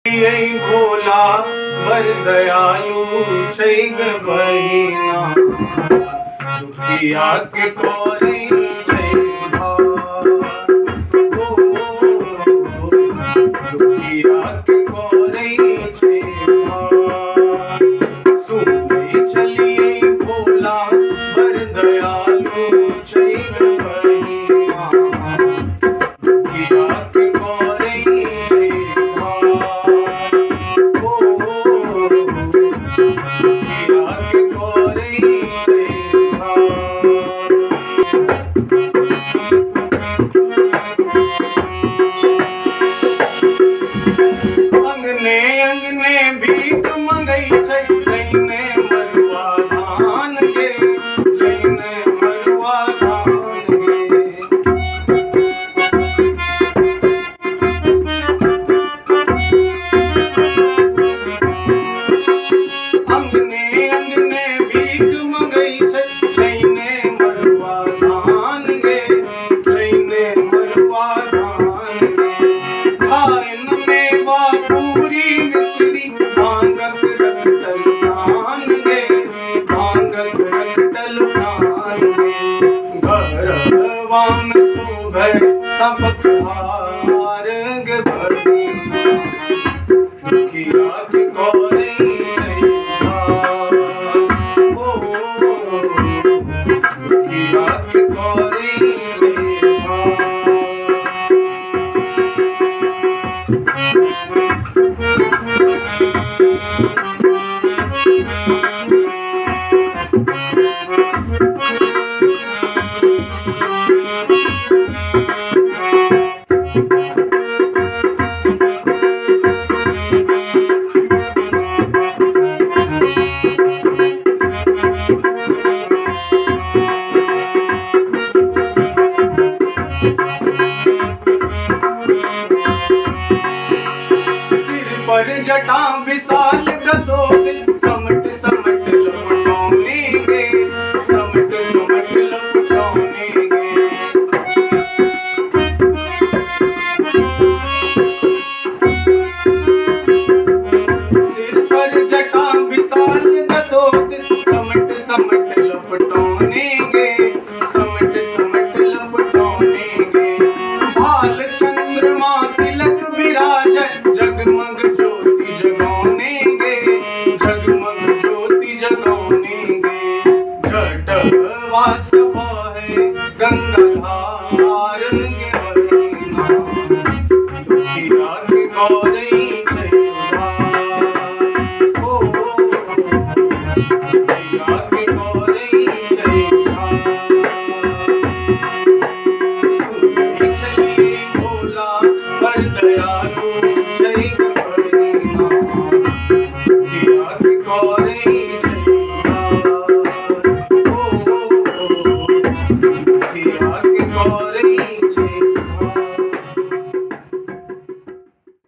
यही भोला बर दयालु छै ग बहिना दुखिया के कोरी छै भार ओ दुखिया के कोरी छै भार सुनी चलिए भोला बर दयालु छै ग बहिना दुखिया के कोरी छै भीख मंगई छै लैने मरुआ धान गे लैने मरुआ धान गे अंगने अंगने भीख मंगई छै लैने मरुआ धान गे लैने मरुआ धान गे खाइन में वा पूरी मिश्री भांगक रखतल प्राण गे भांगक रखतल प्राण गे घरवा में शोभै तबक हार गे बहिना दुखिया के कोरी छै भार ओ दुखिया के कोरी छै भार पर जटा विशाल दसो समट समट लपटौने गे समट समट लपटौने गे सिर पर जटा विशाल दसो समट समट लपटौने